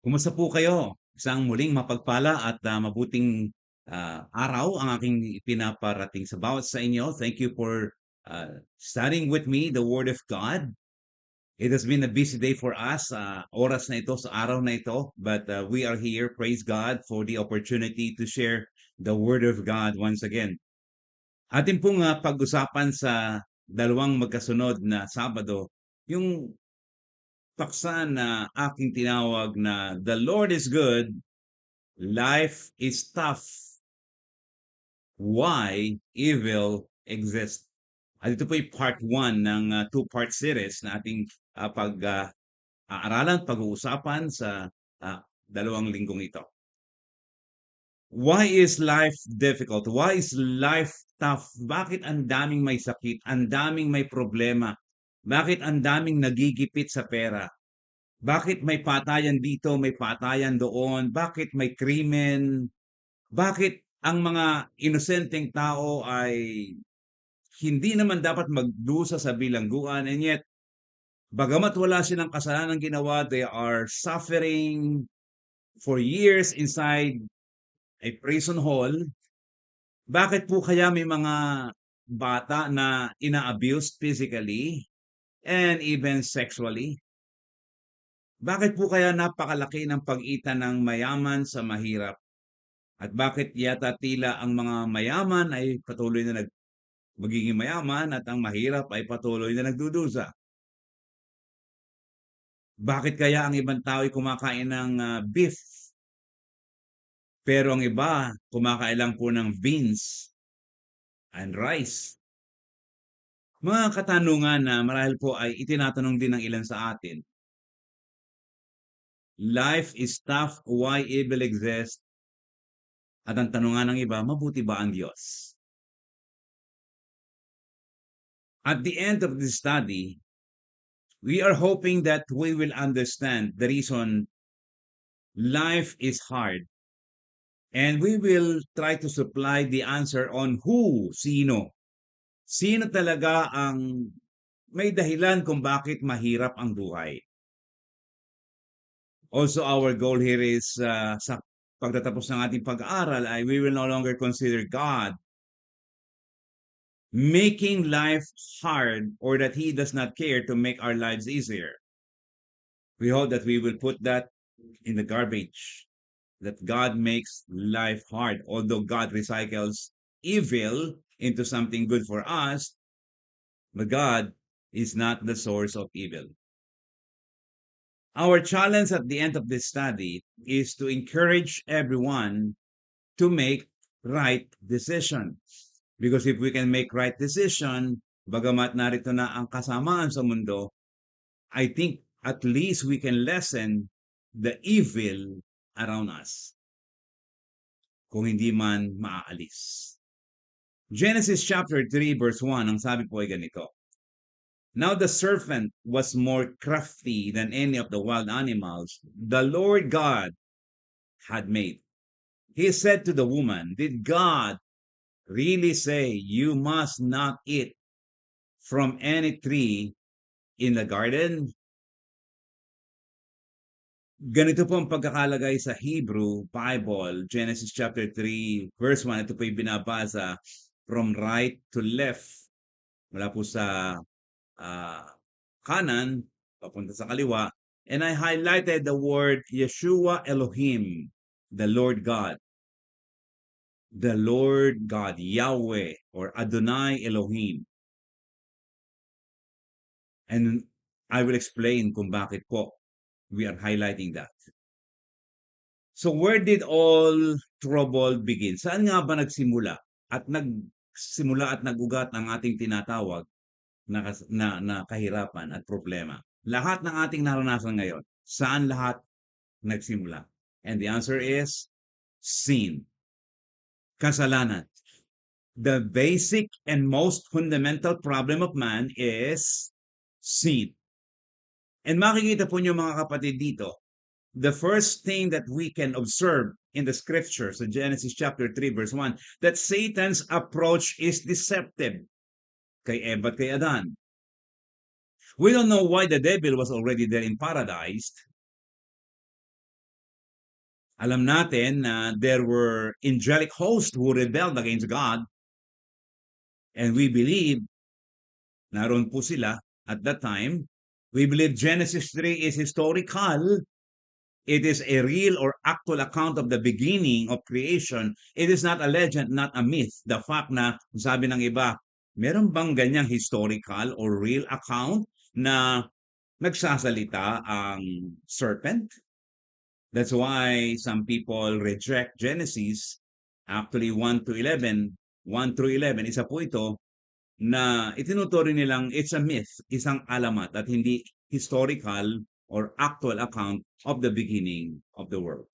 Kumusta po kayo? Isang muling mapagpala at mabuting araw ang aking pinaparating sa bawat sa inyo. Thank you for studying with me the Word of God. It has been a busy day for us, oras na ito, sa araw na ito. But we are here, praise God, for the opportunity to share the Word of God once again. Atin pong pag-usapan sa dalawang magkasunod na Sabado, yung paksa na aking tinawag na The Lord is Good, Life is Tough, Why Evil Exists. At ito po yung part 1 ng two-part series na ating pag-aaralan, pag-uusapan sa dalawang linggong ito. Why is life difficult? Why is life tough? Bakit ang daming may sakit? Ang daming may problema? Bakit ang daming nagigipit sa pera? Bakit may patayan dito, may patayan doon? Bakit may krimen? Bakit ang mga inosenteng tao ay hindi naman dapat magdusa sa bilangguan, and yet bagamat wala silang kasalanang ginawa, they are suffering for years inside a prison hall? Bakit po kaya may mga bata na ina-abuse physically and even sexually? Bakit po kaya napakalaki ng pagitan ng mayaman sa mahirap? At bakit yata tila ang mga mayaman ay patuloy na magiging mayaman at ang mahirap ay patuloy na nagdudusa? Bakit kaya ang ibang tao ay kumakain ng beef, pero ang iba kumakain lang po ng beans and rice? Mga katanungan na marahil po ay itinatanong din ng ilan sa atin. Life is tough, why evil exists? At ang tanungan ng iba, mabuti ba ang Diyos? At the end of this study, we are hoping that we will understand the reason life is hard. And we will try to supply the answer on who, sino. Sino talaga ang may dahilan kung bakit mahirap ang buhay. Also, our goal here is sa pagtatapos ng ating pag-aaral ay we will no longer consider God making life hard or that He does not care to make our lives easier. We hope that we will put that in the garbage, that God makes life hard. Although God recycles evil into something good for us, but God is not the source of evil. Our challenge at the end of this study is to encourage everyone to make right decision. Because if we can make right decision, bagamat narito na ang kasamaan sa mundo, I think at least we can lessen the evil around us. Kung hindi man maaalis. Genesis chapter 3 verse 1, ang sabi po ay ganito. Now the serpent was more crafty than any of the wild animals the Lord God had made. He said to the woman, did God really say you must not eat from any tree in the garden? Ganito po ang pagkakalagay sa Hebrew Bible, Genesis chapter 3, verse 1. Ito po yung binabasa from right to left. Mula po sa kanan, papunta sa kaliwa. And I highlighted the word Yeshua Elohim, the Lord God. The Lord God, Yahweh, or Adonai Elohim. And I will explain kung bakit po we are highlighting that. So where did all trouble begin? Saan nga ba nagsimula? At nag-ugat ang ating tinatawag na kahirapan at problema. Lahat ng ating naranasan ngayon, saan lahat nagsimula? And the answer is sin. Kasalanan. The basic and most fundamental problem of man is sin. And makikita po niyo mga kapatid dito, the first thing that we can observe in the scriptures, so Genesis chapter 3 verse 1, that Satan's approach is deceptive kay Eva at kay Adan. We don't know why the devil was already there in paradise. Alam natin na there were angelic hosts who rebelled against God, and we believe naroon po sila at that time. We believe Genesis 3 is historical. It is a real or actual account of the beginning of creation. It is not a legend, not a myth. The fact na, sabi ng iba, meron bang ganyang historical or real account na nagsasalita ang serpent? That's why some people reject Genesis. Actually, 1 to 11, 1 through 11, isa po ito na itinuturing nilang it's a myth, isang alamat at hindi historical or actual account of the beginning of the world.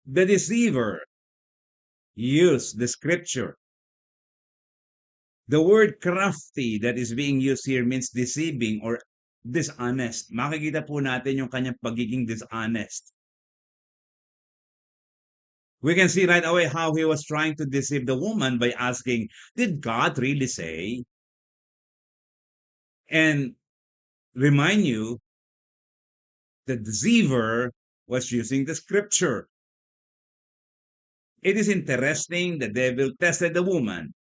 The deceiver used the scripture. The word crafty that is being used here means deceiving or dishonest. Makikita po natin yung kanyang pagiging dishonest. We can see right away how he was trying to deceive the woman by asking, did God really say? And remind you, the deceiver was using the scripture. It is interesting the devil tested the woman,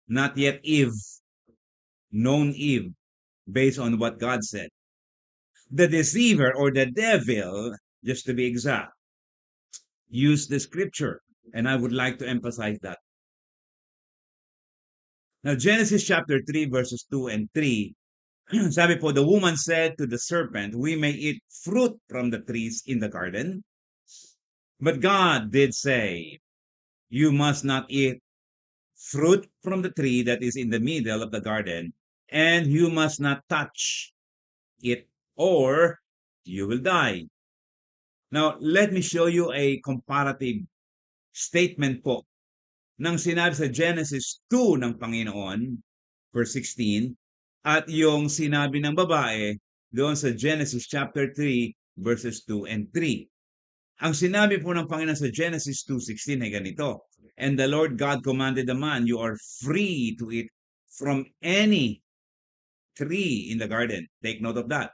not yet Eve, known Eve, based on what God said. The deceiver or the devil, just to be exact, used the scripture. And I would like to emphasize that. Now, Genesis chapter 3, verses 2 and 3, sabi po, the woman said to the serpent, we may eat fruit from the trees in the garden. But God did say, you must not eat fruit from the tree that is in the middle of the garden, and you must not touch it, or you will die. Now, let me show you a comparative statement po ng sinabi sa Genesis 2 ng Panginoon, verse 16, at yung sinabi ng babae doon sa Genesis chapter 3, verses 2 and 3. Ang sinabi po ng Panginoon sa Genesis 2:16 ay ganito, and the Lord God commanded the man, you are free to eat from any tree in the garden. Take note of that.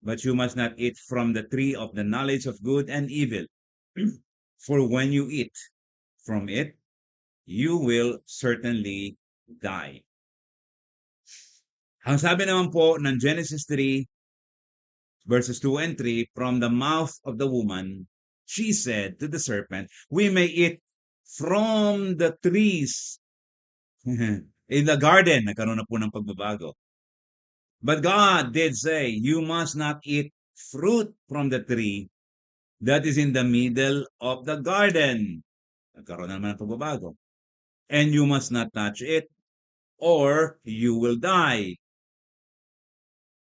But you must not eat from the tree of the knowledge of good and evil. For when you eat from it, you will certainly die. Ang sabi naman po ng Genesis 3, verses 2 and 3, from the mouth of the woman, she said to the serpent, we may eat from the trees in the garden. Nagkaroon na po ng pagbabago. But God did say, you must not eat fruit from the tree that is in the middle of the garden. Nagkaroon na naman ng pagbabago. And you must not touch it, or you will die.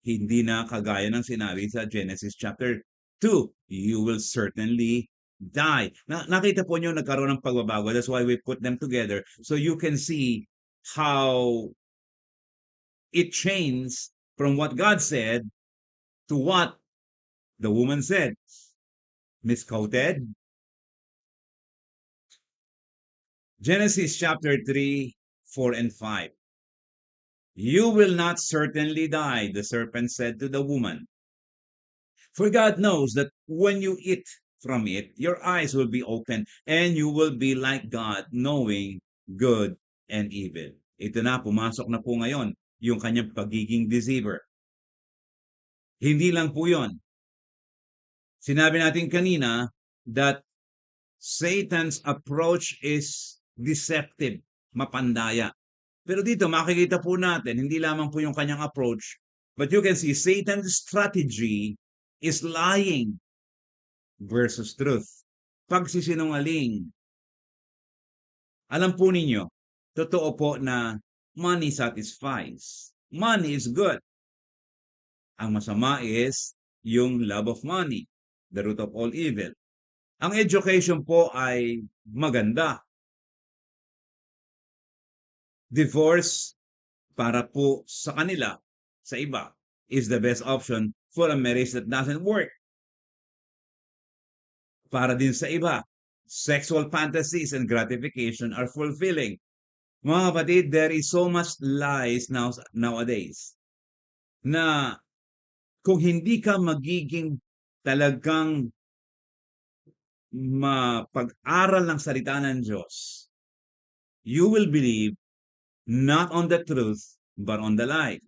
Hindi na kagaya ng sinabi sa Genesis chapter 2. You will certainly die. Nakita po nyo nagkaroon ng pagbabago. That's why we put them together. So you can see how it changed from what God said to what the woman said. Misquoted. Genesis chapter 3, 4 and 5. You will not certainly die, the serpent said to the woman. For God knows that when you eat from it, your eyes will be open and you will be like God, knowing good and evil. Ito na, pumasok na po ngayon yung kanyang pagiging deceiver. Hindi lang po yon. Sinabi natin kanina that Satan's approach is deceptive, mapandaya. Pero dito makikita po natin, hindi lamang po yung kanyang approach, but you can see Satan's strategy is lying versus truth. Pagsisinungaling. Alam po ninyo, totoo po na money satisfies. Money is good. Ang masama is yung love of money, the root of all evil. Ang education po ay maganda. Divorce para po sa kanila, sa iba, is the best option for a marriage that doesn't work. Para din sa iba, sexual fantasies and gratification are fulfilling. Mga kapatid, there is so much lies nowadays na kung hindi ka magiging talagang mapag-aral ng salita ng Diyos, you will believe not on the truth, but on the lie.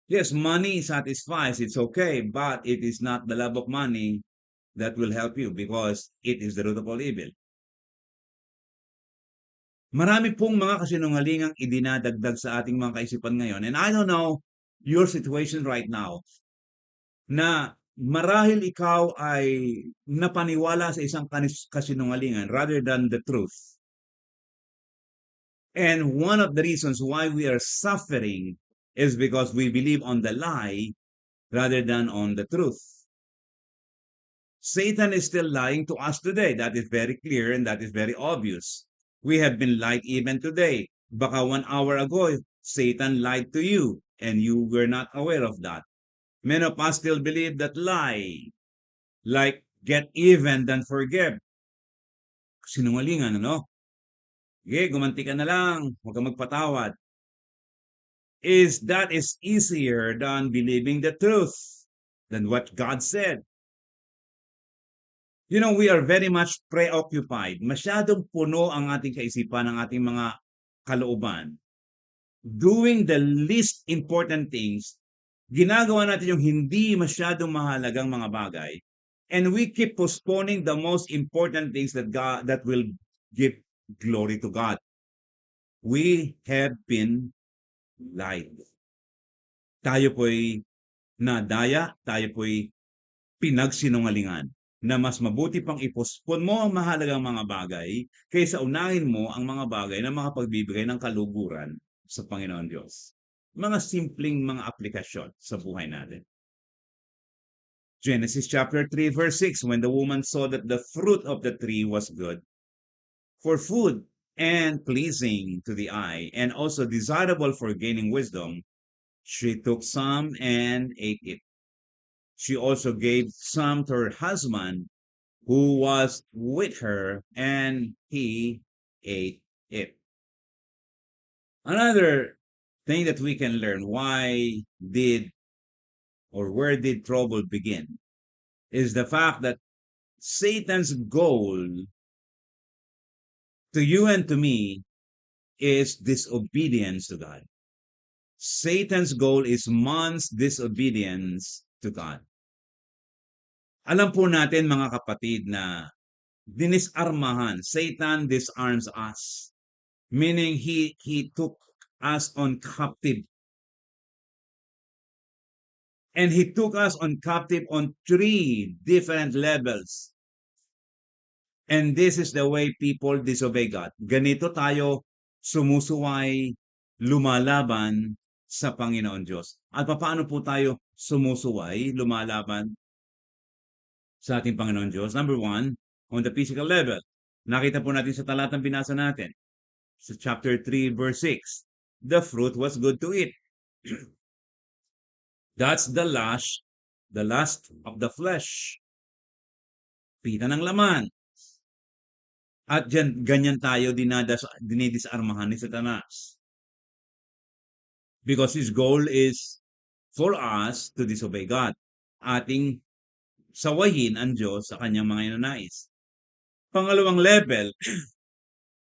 Yes, money satisfies, it's okay, but it is not the love of money that will help you because it is the root of all evil. Marami pong mga kasinungalingang idinadagdag sa ating mga kaisipan ngayon. And I don't know your situation right now na marahil ikaw ay napaniwala sa isang kasinungalingan rather than the truth. And one of the reasons why we are suffering is because we believe on the lie rather than on the truth. Satan is still lying to us today. That is very clear and that is very obvious. We have been lied even today. Baka 1 hour ago, Satan lied to you and you were not aware of that. Many of us still believe that lie, like get even than forgive. Sinungalingan, ano? Okay, gumanti ka na lang, huwag kang magpatawad. That is easier than believing the truth, than what God said. You know, we are very much preoccupied. Masyadong puno ang ating kaisipan, ang ating mga kalooban. Doing the least important things, ginagawa natin yung hindi masyadong mahalagang mga bagay. And we keep postponing the most important things that will give glory to God. We have been lied. Tayo po'y nadaya, tayo po'y pinagsinungalingan na mas mabuti pang ipospon mo ang mahalagang mga bagay kaysa unahin mo ang mga bagay na makapagbibigay ng kaluguran sa Panginoon Diyos. Mga simpleng mga aplikasyon sa buhay natin. Genesis chapter 3 verse 6, when the woman saw that the fruit of the tree was good for food and pleasing to the eye and also desirable for gaining wisdom, she took some and ate it. She also gave some to her husband who was with her, and he ate it. Another thing that we can learn, where did trouble begin, is the fact that Satan's goal to you and to me is disobedience to God. Satan's goal is man's disobedience to God. Alam po natin mga kapatid na dinisarmahan, Satan disarms us. Meaning he took us on captive. And he took us on captive on 3 different levels. And this is the way people disobey God. Ganito tayo sumusuway, lumalaban sa Panginoon Diyos. At paano po tayo sumusuway, lumalaban sa ating Panginoon Diyos? Number 1, on the physical level. Nakita po natin sa talatang binasa natin. Sa chapter 3, verse 6. The fruit was good to eat. That's the lust of the flesh. Pita ng laman. At ganyan tayo dinidisarmahan ni Satanas. Because his goal is for us to disobey God. Ating sawayin ang Diyos sa kanyang mga inanais. Pangalawang level,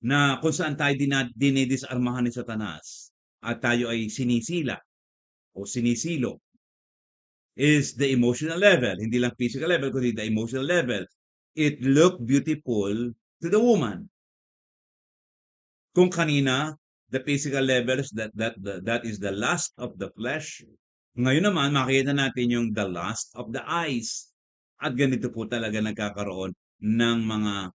na kung saan tayo dinidisarmahan ni Satanas at tayo ay sinisila o sinisilo, is the emotional level. Hindi lang physical level, kundi the emotional level. It looked beautiful to the woman. Kung kanina, the physical level is that is the lust of the flesh. Ngayon naman, makikita natin yung the lust of the eyes. At ganito po talaga nagkakaroon ng mga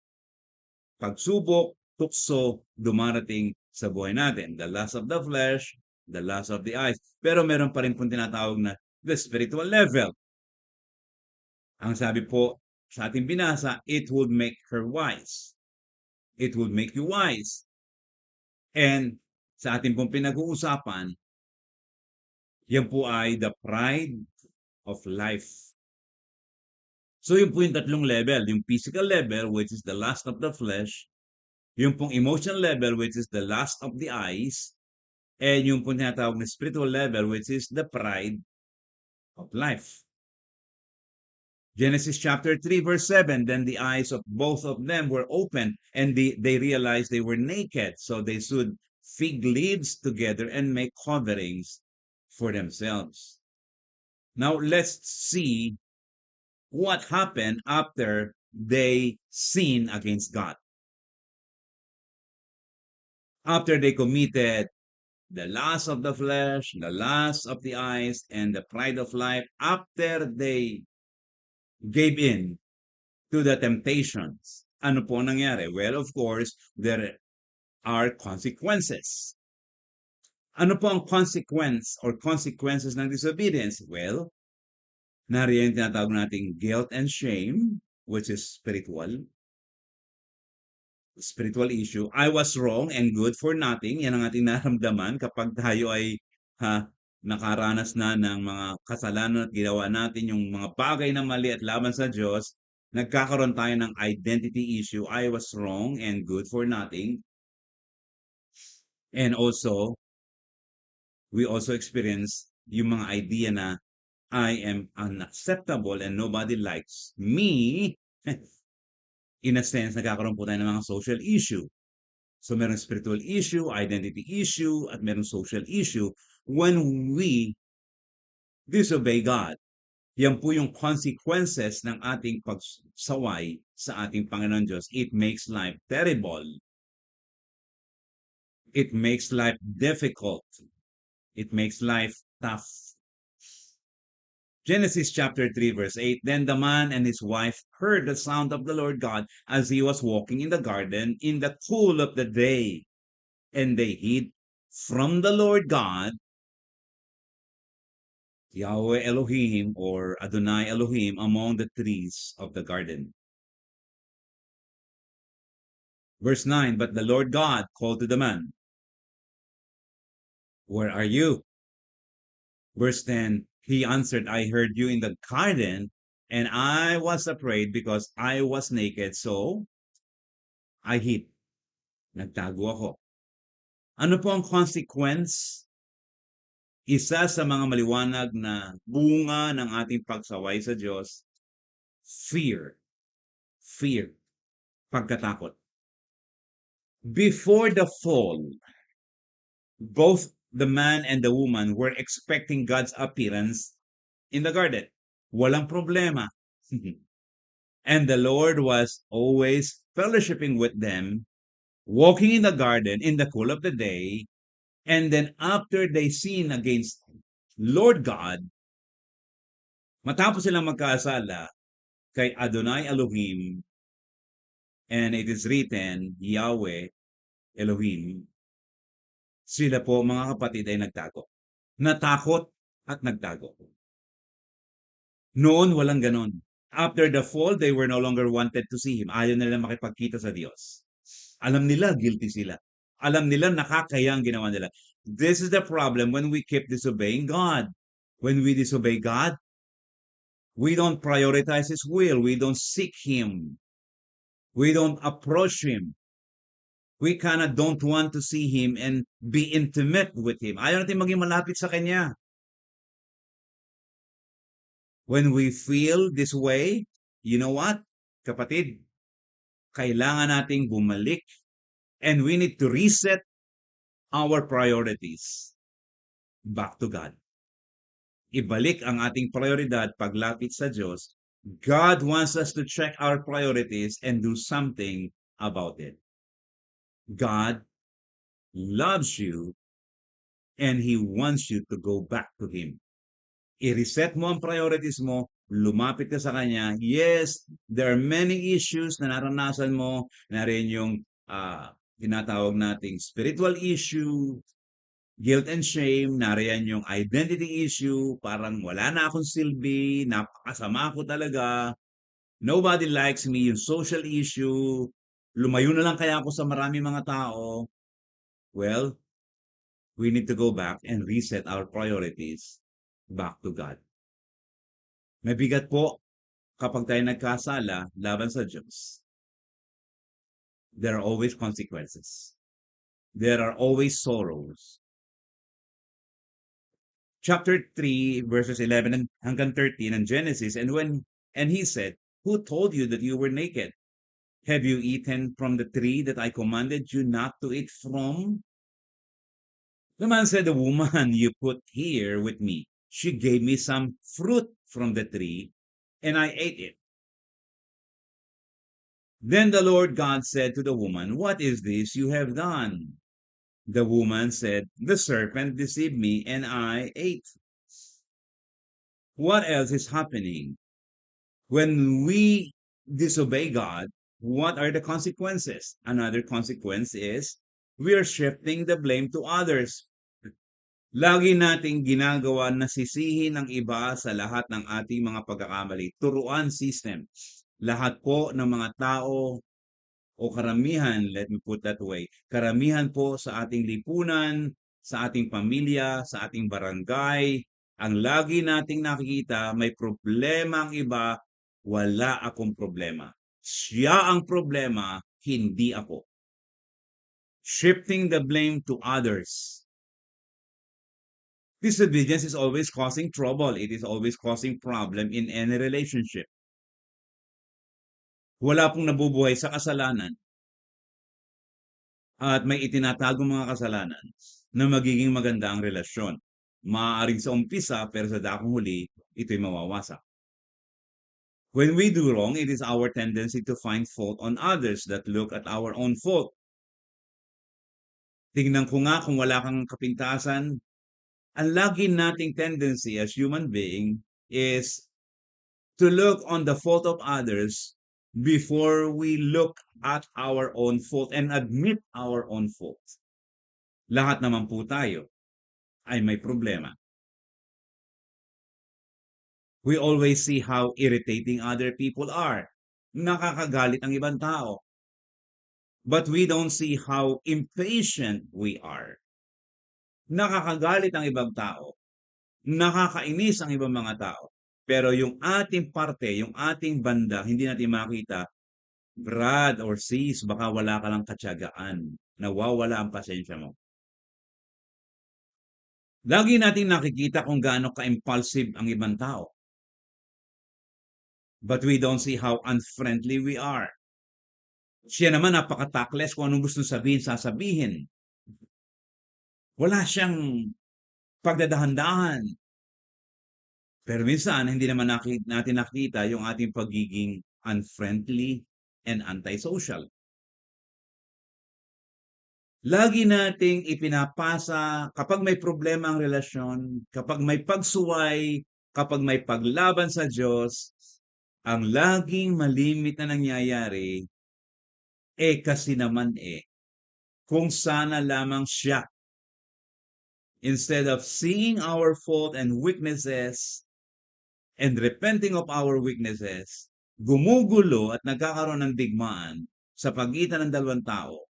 pagsubok, tukso, dumarating sa buhay natin. The lust of the flesh, the lust of the eyes. Pero meron pa rin pong tinatawag na the spiritual level. Ang sabi po sa ating binasa, it would make her wise. It would make you wise. And sa ating pong pinag-uusapan, yan po ay the pride of life. So yun po yung tatlong level. Yung physical level, which is the lust of the flesh. Yung pong emotional level, which is the lust of the eyes. And yung pong tinatawag na spiritual level, which is the pride of life. Genesis chapter 3, verse 7, then the eyes of both of them were opened, and they realized they were naked. So they sewed fig leaves together and make coverings for themselves. Now let's see what happened after they sinned against God. After they committed the lust of the flesh, the lust of the eyes, and the pride of life, after they gave in to the temptations, ano po nangyari? Well, of course, there are consequences. Ano po ang consequence or consequences ng disobedience? Well, nariyan tinatawag nating guilt and shame, which is spiritual issue. I was wrong and good for nothing. Yan ang ating naramdaman kapag tayo ay nakaranas na ng mga kasalanan at ginawa natin yung mga bagay na mali at laban sa Diyos. Nagkakaroon tayo ng identity issue. I was wrong and good for nothing. And also, we also experience yung mga idea na I am unacceptable and nobody likes me. In a sense, nagkakaroon po tayo ng mga social issue. So merong spiritual issue, identity issue, at merong social issue when we disobey God. Yan po yung consequences ng ating pagsaway sa ating Panginoon Diyos. It makes life terrible. It makes life difficult. It makes life tough. Genesis chapter 3, verse 8, then the man and his wife heard the sound of the Lord God as he was walking in the garden in the cool of the day. And they hid from the Lord God, Yahweh Elohim or Adonai Elohim, among the trees of the garden. Verse 9, but the Lord God called to the man, where are you? Verse 10, he answered, I heard you in the garden, and I was afraid because I was naked, so I hid. Nagtago ako. Ano po ang consequence? Isa sa mga maliwanag na bunga ng ating pagsaway sa Diyos, fear. Fear. Pagkatakot. Before the fall, both the man and the woman were expecting God's appearance in the garden. Walang problema. And the Lord was always fellowshipping with them, walking in the garden in the cool of the day. And then after they sin against Lord God, matapos silang magkasala kay Adonai Elohim, and it is written, Yahweh Elohim, sila po mga kapatid ay nagtago. Natakot at nagtago. Noon walang ganon. After the fall, they were no longer wanted to see Him. Ayaw nila makipagkita sa Diyos. Alam nila, guilty sila. Alam nila, nakakaya ang ginawa nila. This is the problem when we keep disobeying God. When we disobey God, we don't prioritize His will. We don't seek Him. We don't approach Him. We kinda don't want to see Him and be intimate with Him. Ayaw natin maging malapit sa Kanya. When we feel this way, you know what, kapatid? Kailangan nating bumalik and we need to reset our priorities back to God. Ibalik ang ating prioridad paglapit sa Diyos. God wants us to check our priorities and do something about it. God loves you and He wants you to go back to Him. I-reset mo ang priorities mo, lumapit ka sa Kanya. Yes, there are many issues na naranasan mo, na rin yung tinatawag nating spiritual issue, guilt and shame, nariyan yung identity issue, parang wala na akong silbi, napakasama ko talaga, nobody likes me, yung social issue, lumayo na lang kaya ako sa maraming mga tao. Well, we need to go back and reset our priorities back to God. Mabigat po kapag tayo nagkasala laban sa Diyos. There are always consequences. There are always sorrows. Chapter 3, verses 11 hanggang 13 in Genesis, and when And he said, "Who told you that you were naked? Have you eaten from the tree that I commanded you not to eat from?" The man said, "The woman you put here with me, she gave me some fruit from the tree, and I ate it." Then the Lord God said to the woman, "What is this you have done?" The woman said, "The serpent deceived me, and I ate." What else is happening? When we disobey God, what are the consequences? Another consequence is we are shifting the blame to others. Lagi nating ginagawa na sisihin ng iba sa lahat ng ating mga pagkakamali. Turuan system. Lahat po ng mga tao o karamihan, let me put that way, karamihan po sa ating lipunan, sa ating pamilya, sa ating barangay, ang lagi nating nakikita, may problema ang iba, wala akong problema. Siya ang problema, hindi ako. Shifting the blame to others. Disobedience is always causing trouble. It is always causing problem in any relationship. Wala pong nabubuhay sa kasalanan at may itinatagong mga kasalanan na magiging maganda ang relasyon. Maaaring sa umpisa pero sa dakong huli, ito'y mawawasak. When we do wrong, it is our tendency to find fault on others that look at our own fault. Tingnan ko nga kung wala kang kapintasan. Ang lagi nating tendency as human being is to look on the fault of others before we look at our own fault and admit our own fault. Lahat naman po tayo ay may problema. We always see how irritating other people are. Nakakagalit ang ibang tao. But we don't see how impatient we are. Nakakagalit ang ibang tao. Nakakainis ang ibang mga tao. Pero yung ating parte, yung ating banda, hindi natin makita. Brad or sis, baka wala ka lang katyagaan. Nawawala ang pasensya mo. Lagi natin nakikita kung gaano ka-impulsive ang ibang tao. But we don't see how unfriendly we are. Siya naman napaka-tactless, kung anong gusto sabihin, sasabihin. Wala siyang pagdadahan-dahan. Pero minsan, hindi naman natin nakita yung ating pagiging unfriendly and antisocial. Lagi nating ipinapasa kapag may problema ang relasyon, kapag may pagsuway, kapag may paglaban sa Diyos, ang laging malimit na nangyayari, kasi naman kung sana lamang siya. Instead of seeing our fault and weaknesses and repenting of our weaknesses, gumugulo at nagkakaroon ng digmaan sa pagitan ng dalawang tao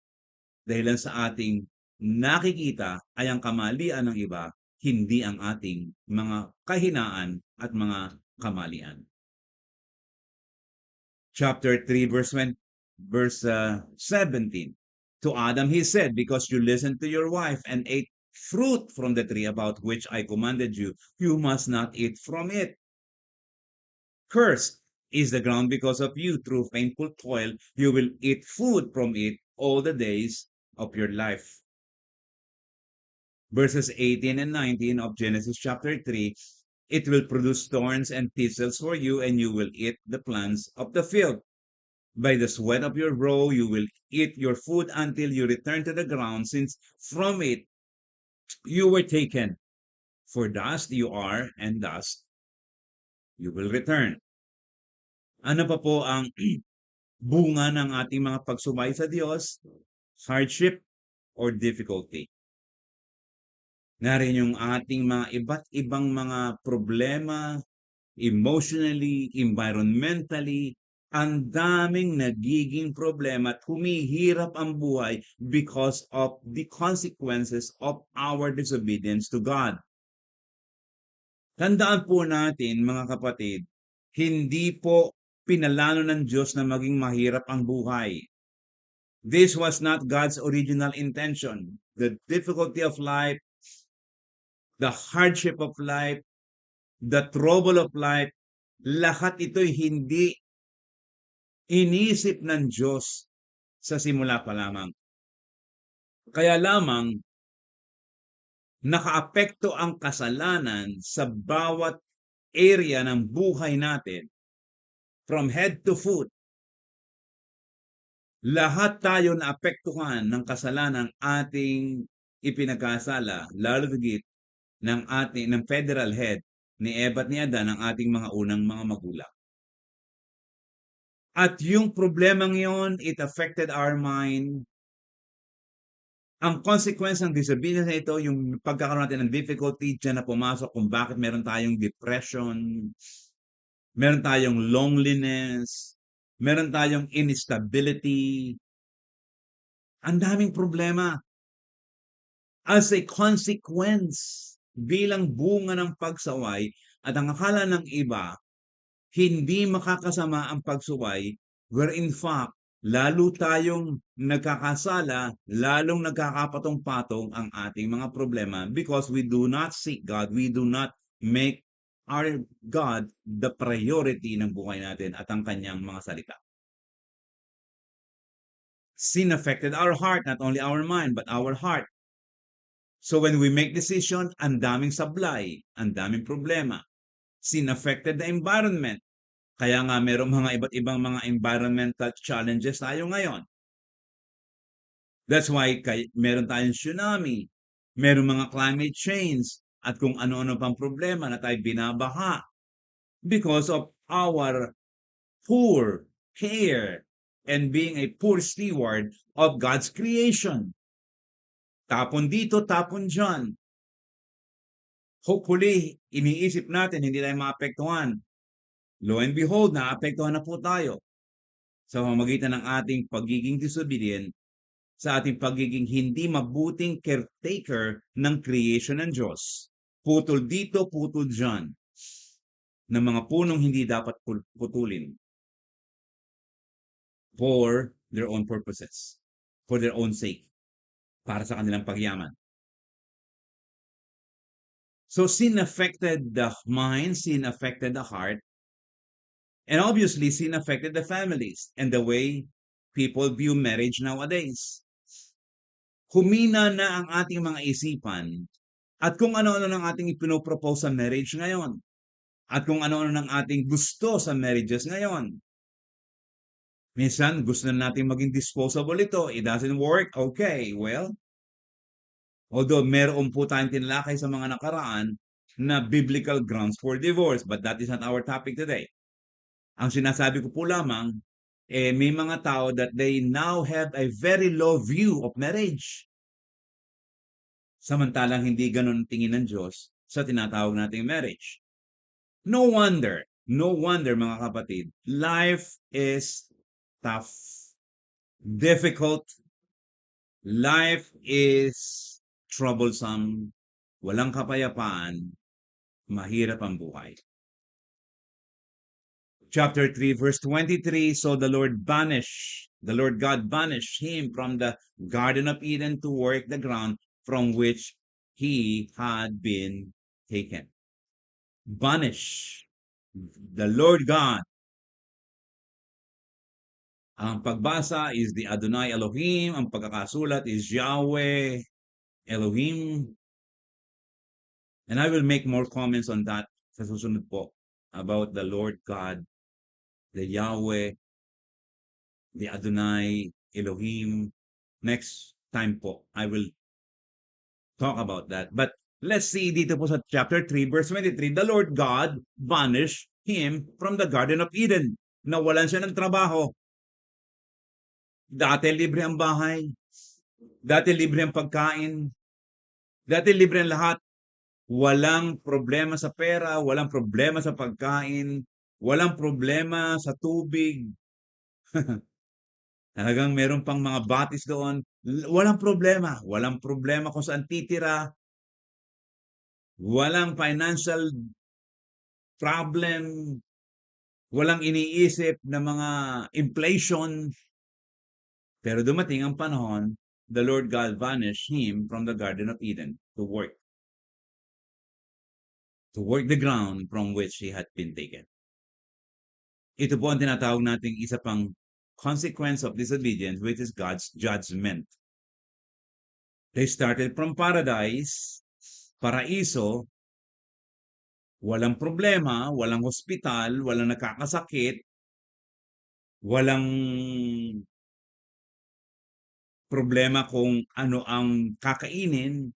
dahilan sa ating nakikita ay ang kamalian ng iba, hindi ang ating mga kahinaan at mga kamalian. Chapter 3, verse 17. To Adam he said, "Because you listened to your wife and ate fruit from the tree about which I commanded you, you must not eat from it. Cursed is the ground because of you. Through painful toil, you will eat food from it all the days of your life." Verses 18 and 19 of Genesis chapter 3, it will produce thorns and thistles for you, and you will eat the plants of the field. By the sweat of your brow, you will eat your food until you return to the ground, since from it you were taken. For dust you are, and dust you will return. Ano pa po ang bunga ng ating mga pagsubay sa Diyos? Hardship or difficulty. Narin yung ating mga iba't ibang mga problema, emotionally, environmentally, ang daming nagiging problema at humihirap ang buhay because of the consequences of our disobedience to God. Tandaan po natin, mga kapatid, hindi po pinalano ng Diyos na maging mahirap ang buhay. This was not God's original intention. The difficulty of life, the hardship of life, the trouble of life, lahat ito'y hindi inisip ng Diyos sa simula pa lamang. Kaya lamang nakaapekto ang kasalanan sa bawat area ng buhay natin, from head to foot. Lahat tayo naapektuhan ng kasalanang ating ipinagkasala, lalo higit ng federal head ni Eva at ni Adan, ang ating mga unang mga magulang. At yung problemang yon, it affected our mind. Ang consequence ng disobedience na ito, yung pagkakaroon natin ng difficulty, dyan na pumasok kung bakit meron tayong depression, meron tayong loneliness, meron tayong instability. Ang daming problema as a consequence bilang bunga ng pagsaway, at ang akala ng iba, hindi makakasama ang pagsuway, where in fact, lalo tayong nagkakasala, lalong nagkakapatong-patong ang ating mga problema because we do not seek God, we do not make our God the priority ng buhay natin at ang kanyang mga salita. Sin affected our heart, not only our mind, but our heart. So when we make decision, ang daming sablay, ang daming problema. Sin affected the environment. Kaya nga merong mga iba't ibang mga environmental challenges tayo ngayon. That's why meron tayong tsunami, meron mga climate change, at kung ano-ano pang problema na tayo binabaha because of our poor care and being a poor steward of God's creation. Tapon dito, tapon dyan. Hopefully, iniisip natin hindi tayo maapektuhan. Lo and behold, naapektuhan na po tayo sa pamamagitan ng ating pagiging disobedient, sa ating pagiging hindi mabuting caretaker ng creation ng Diyos. Putol dito, putol dyan, ng mga punong hindi dapat putulin for their own purposes, for their own sake, para sa kanilang pagyaman. So sin affected the mind, sin affected the heart, and obviously sin affected the families and the way people view marriage nowadays. Humina na ang ating mga isipan at kung ano-ano ng ating ipinopropose sa marriage ngayon, at kung ano-ano ng ating gusto sa marriages ngayon. Minsan, gusto na natin maging disposable ito. It doesn't work. Okay, well, although meron po tayong tinalakay sa mga nakaraan na biblical grounds for divorce, but that is not our topic today. Ang sinasabi ko po lamang, may mga tao that they now have a very low view of marriage. Samantalang hindi ganun tingin ng Diyos sa tinatawag nating marriage. No wonder mga kapatid, life is tough, difficult, life is troublesome, walang kapayapaan, mahirap ang buhay. Chapter 3, verse 23, so the Lord God banished him from the Garden of Eden to work the ground from which he had been taken. Banish. The Lord God. Ang pagbasa is the Adonai Elohim. Ang pagkakasulat is Yahweh Elohim. And I will make more comments on that sa susunod po about the Lord God, the Yahweh, the Adonai Elohim. Next time po, I will talk about that. But let's see dito po sa chapter 3, verse 23, the Lord God banished him from the Garden of Eden. Nawalan siya ng trabaho. Dati libre ang bahay. Dati libre ang pagkain. Dati libre ang lahat. Walang problema sa pera, walang problema sa pagkain, walang problema sa tubig. Talagang meron pang mga batis doon. Walang problema. Walang problema kung saan titira. Walang financial problem. Walang iniisip na mga inflation. Pero dumating ang panahon, the Lord God banished him from the Garden of Eden to work the ground from which he had been taken. Ito po ang tinatawag nating isa pang consequence of disobedience, which is God's judgment. They started from paradise, paraiso, walang problema, walang hospital, walang nagkakasakit, walang problema kung ano ang kakainin,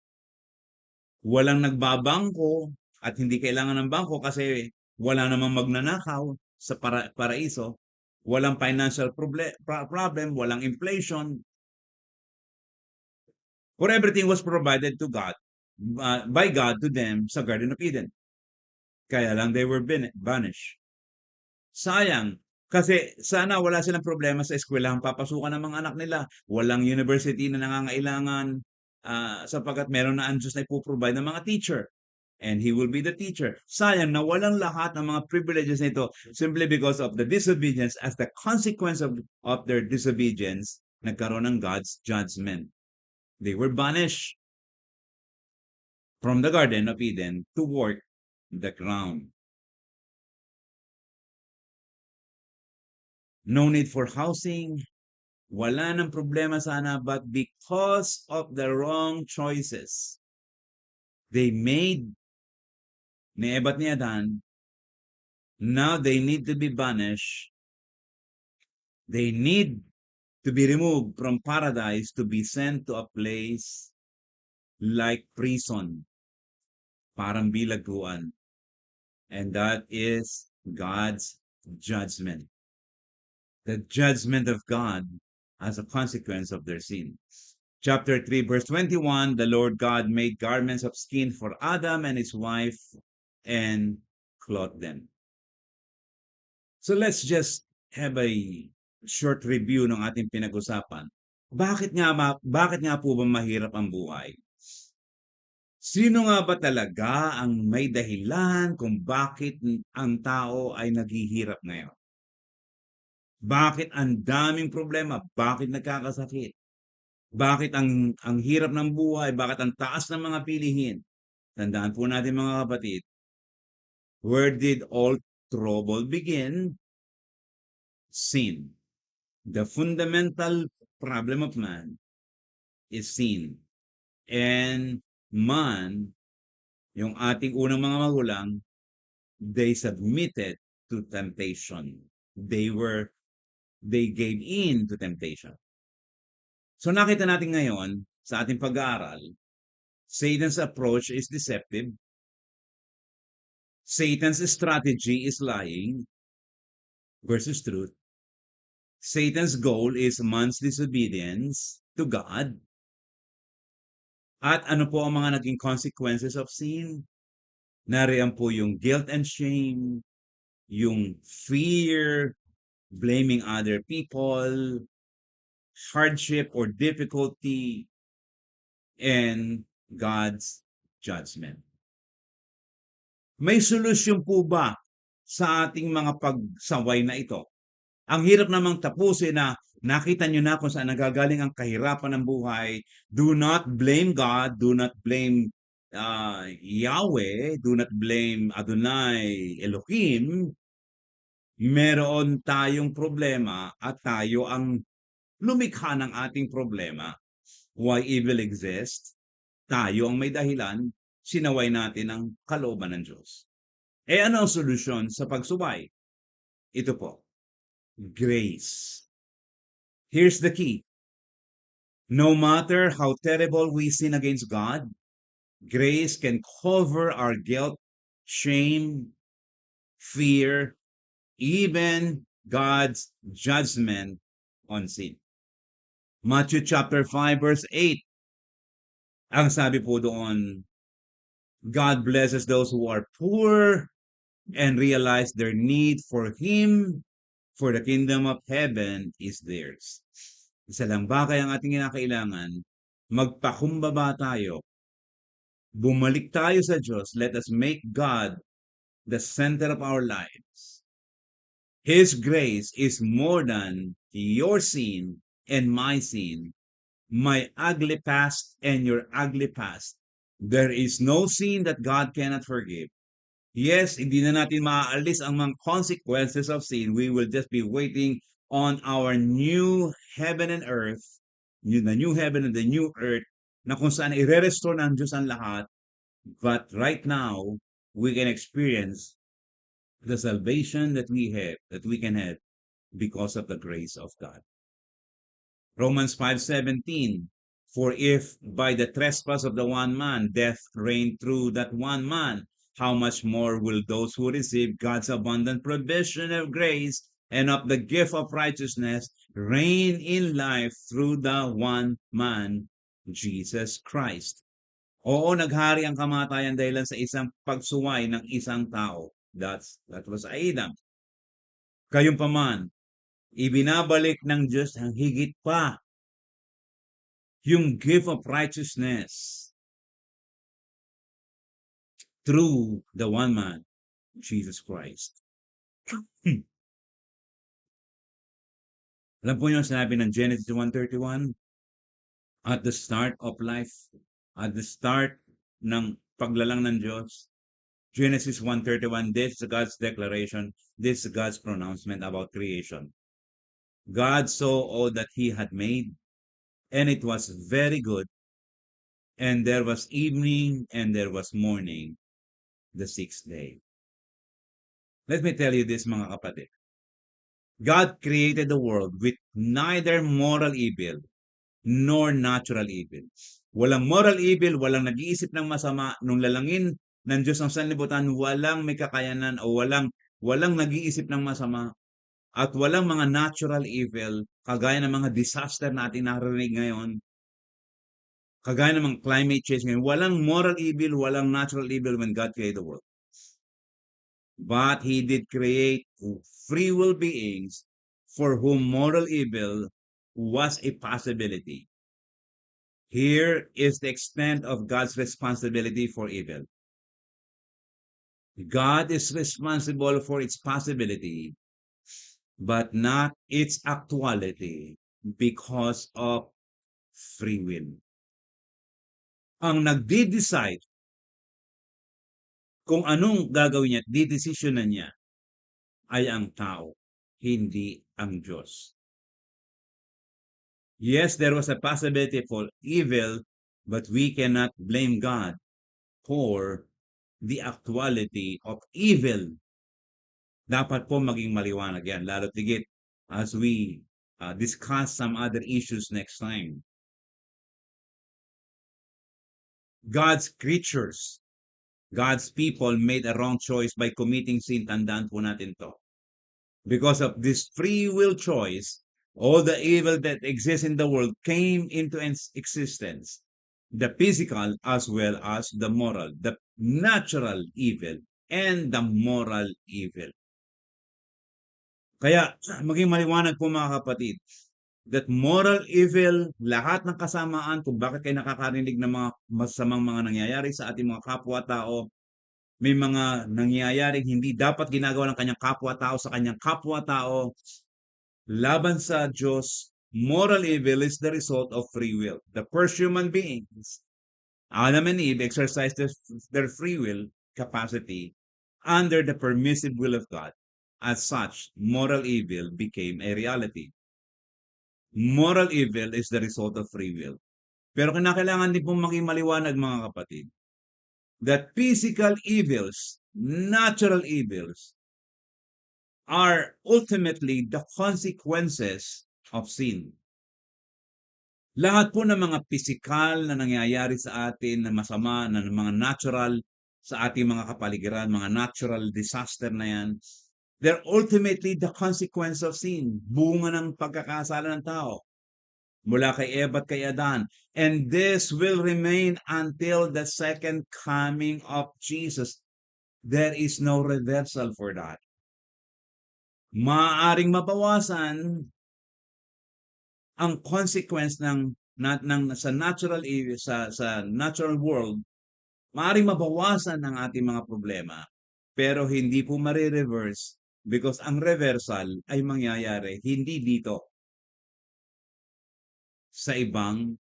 walang nagbabangko at hindi kailangan ng bangko kasi wala namang magnanakaw sa paraiso, walang financial problem, walang inflation, for everything was provided to God, by God to them sa Garden of Eden. Kaya lang they were banished. Sayang, kasi sana wala silang problema sa eskwelahang papasukan ng mga anak nila. Walang university na nangangailangan, sapagkat meron na ang Diyos na ipo-provide ng mga teacher. And He will be the teacher. Sayang na walang lahat ng mga privileges nito simply because of the disobedience. As the consequence of their disobedience, nagkaroon ng God's judgment. They were banished from the Garden of Eden to work the ground. No need for housing. Wala ng problema sana, but because of the wrong choices they made ni Eva at ni Adan, now they need to be banished. They need to be removed from paradise to be sent to a place like prison, parang bilagguan. And that is God's judgment. The judgment of God as a consequence of their sin. Chapter 3, verse 21, the Lord God made garments of skin for Adam and his wife and clothed them. So let's just have a short review ng ating pinag-usapan. Bakit nga po ba mahirap ang buhay? Sino nga ba talaga ang may dahilan kung bakit ang tao ay naghihirap ngayon? Bakit ang daming problema? Bakit nagkakasakit? Bakit ang hirap ng buhay? Bakit ang taas ng mga pilihin? Tandaan po natin mga kapatid, where did all trouble begin? Sin. The fundamental problem of man is sin. And man, yung ating unang mga magulang, they submitted to temptation. They gave in to temptation. So nakita natin ngayon sa ating pag-aaral, Satan's approach is deceptive. Satan's strategy is lying versus truth. Satan's goal is man's disobedience to God. At ano po ang mga naging consequences of sin? Nariyan po yung guilt and shame, yung fear, blaming other people, hardship or difficulty, and God's judgment. May solusyon po ba sa ating mga pagsaway na ito? Ang hirap namang tapusin na nakita nyo na kung saan nagagaling ang kahirapan ng buhay. Do not blame God. Do not blame Yahweh. Do not blame Adonai Elohim. Meron tayong problema at tayo ang lumikha ng ating problema. Why evil exists? Tayo ang may dahilan. Sinaway natin ang kalooban ng Diyos. Ano ang solusyon sa pagsubay? Ito po. Grace. Here's the key. No matter how terrible we sin against God, grace can cover our guilt, shame, fear, even God's judgment on sin. Matthew chapter 5 verse 8. Ang sabi po doon, God blesses those who are poor and realize their need for Him, for the kingdom of heaven is theirs. Isa lang ba kaya ang ating kinakailangan? Magpakumbaba tayo. Bumalik tayo sa Diyos. Let us make God the center of our lives. His grace is more than your sin and my sin, my ugly past and your ugly past. There is no sin that God cannot forgive. Yes, hindi na natin maaalis ang mga consequences of sin. We will just be waiting on our new heaven and earth, the new heaven and the new earth, na kung saan i-restore ng Diyos ang lahat. But right now, we can experience the salvation that we can have because of the grace of God. Romans 5:17, for if by the trespass of the one man death reigned through that one man, how much more will those who receive God's abundant provision of grace and of the gift of righteousness reign in life through the one man, Jesus Christ. Oo, naghari ang kamatayan dahil sa isang pagsuway ng isang tao. That was Adam. Gayunpaman, ibinabalik ng Diyos ang higit pa yung gift of righteousness through the one man, Jesus Christ. Alam po niyo ang sinabi ng Genesis 1:31? At the start of life, at the start ng paglalang ng Diyos, Genesis 1:31, this is God's declaration, this is God's pronouncement about creation. God saw all that he had made, and it was very good. And there was evening, and there was morning, the sixth day. Let me tell you this, mga kapatid. God created the world with neither moral evil nor natural evil. Walang moral evil, walang nag-iisip ng masama. Nung lalangin ng Diyos ang sanlibutan, walang may kakayanan o walang nag-iisip ng masama. At walang mga natural evil, kagaya ng mga disaster na ating narinig ngayon, kagaya ng mga climate change ngayon. Walang moral evil, walang natural evil when God created the world. But He did create free will beings for whom moral evil was a possibility. Here is the extent of God's responsibility for evil. God is responsible for its possibility, but not its actuality because of free will. Ang nagdi-decide kung anong gagawin niya at didesisyonan niya ay ang tao, hindi ang Diyos. Yes, there was a possibility for evil, but we cannot blame God for the actuality of evil. Dapat po maging maliwanag yan, lalo tigit as we discuss some other issues next time. God's creatures, God's people made a wrong choice by committing sin. Tandaan po natin to. Because of this free will choice, all the evil that exists in the world came into existence. The physical as well as the moral, the natural evil and the moral evil. Kaya maging maliwanag po mga kapatid, that moral evil, lahat ng kasamaan kung bakit kayo nakakarinig ng mga masamang mga nangyayari sa ating mga kapwa-tao, may mga nangyayaring hindi dapat ginagawa ng kanyang kapwa-tao sa kanyang kapwa-tao, laban sa Diyos, moral evil is the result of free will. The first human beings, Adam and Eve, exercised their free will capacity under the permissive will of God. As such, moral evil became a reality. Moral evil is the result of free will. Pero kinakailangan din pong maging maliwanag mga kapatid, that physical evils, natural evils, are ultimately the consequences of sin. Lahat po ng mga physical na nangyayari sa atin na masama, na mga natural sa ating mga kapaligiran, mga natural disaster na yan, they're ultimately the consequence of sin. Bunga ng pagkakasala ng tao. Mula kay Eva at kay Adan. And this will remain until the second coming of Jesus. There is no reversal for that. Maaaring mabawasan ang consequence ng sa natural sa natural world, maaaring mabawasan ang ating mga problema, pero hindi po mare-reverse because ang reversal ay mangyayari hindi dito sa ibang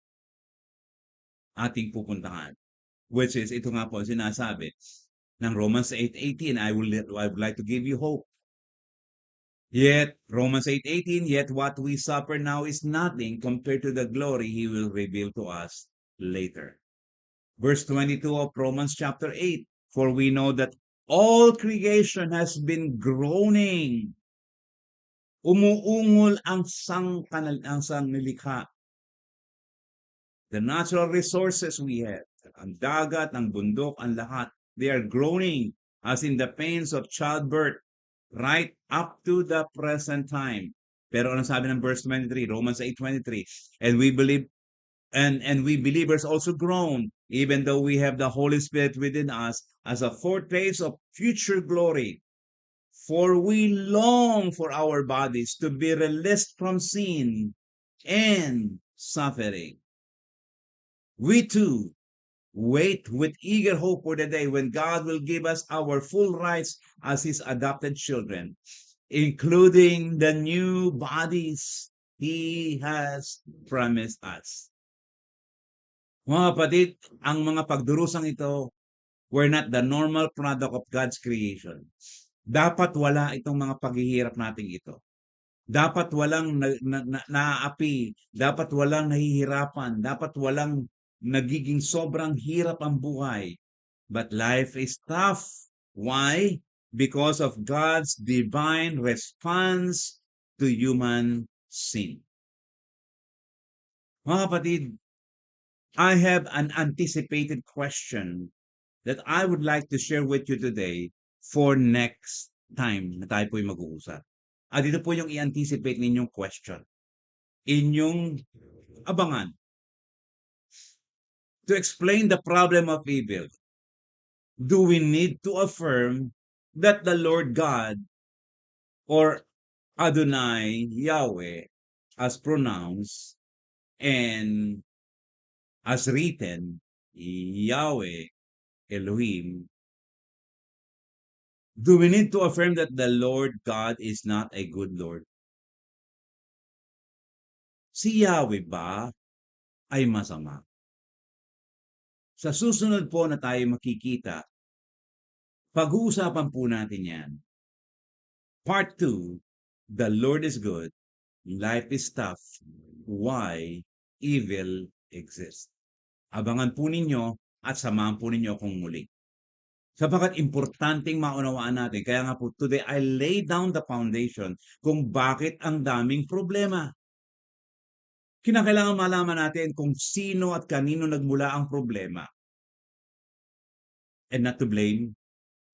ating pupuntahan. Which is, ito nga po sinasabi, ng Romans 8:18. I would like to give you hope. Yet, Romans 8:18, yet what we suffer now is nothing compared to the glory He will reveal to us later. Verse 22 of Romans chapter 8, for we know that all creation has been groaning. Umuungol ang sangnilikha. The natural resources we have, ang dagat, ang bundok, ang lahat, they are groaning as in the pains of childbirth right up to the present time. Pero ano sabi ng verse 23, Romans 8:23, and we believe and we believers also groan, even though we have the Holy Spirit within us as a foretaste of future glory. For we long for our bodies to be released from sin and suffering. We too wait with eager hope for the day when God will give us our full rights as His adopted children, including the new bodies He has promised us. Mga kapatid, ang mga pagdurusang ito were not the normal product of God's creation. Dapat wala itong mga paghihirap nating ito. Dapat walang naaapi, dapat walang nahihirapan, dapat walang nagiging sobrang hirap ang buhay. But life is tough. Why? Because of God's divine response to human sin. Mga kapatid, I have an anticipated question that I would like to share with you today for next time na tayo po'y mag-uusap. At ito po yung i-anticipate ninyong question. Inyong abangan. To explain the problem of evil, do we need to affirm that the Lord God or Adonai Yahweh as pronounced and as written Yahweh Elohim, do we need to affirm that the Lord God is not a good Lord? Si Yahweh ba ay masama? Sa susunod po na tayo makikita, pag-uusapan po natin yan. Part 2, the Lord is good, life is tough, why evil exists. Abangan po ninyo at samahan po ninyo akong muli. Sapagkat importanteng maunawaan natin, kaya nga po today I lay down the foundation kung bakit ang daming problema. Kinakailangan malaman natin kung sino at kanino nagmula ang problema. And not to blame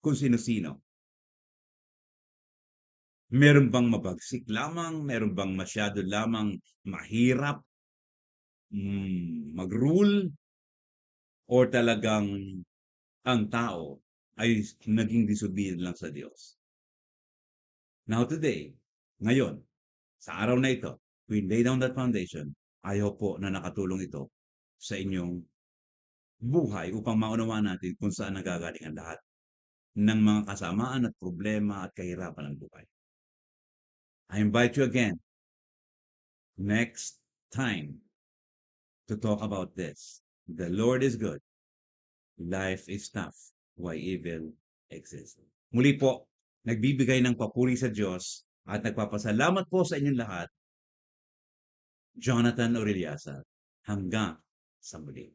kung sino-sino. Meron bang mabagsik lamang? Meron bang masyado lamang mahirap mag-rule? Or talagang ang tao ay naging disobedient lang sa Diyos? Now today, ngayon, sa araw na ito, we lay down that foundation. I hope po na nakatulong ito sa inyong buhay upang maunawaan natin kung saan nagagaling ang lahat ng mga kasamaan at problema at kahirapan ng buhay. I invite you again next time to talk about this. The Lord is good. Life is tough. Why evil exists. Muli po, nagbibigay ng papuri sa Diyos at nagpapasalamat po sa inyong lahat. Jonathan Orellasa, hanggang sa muli.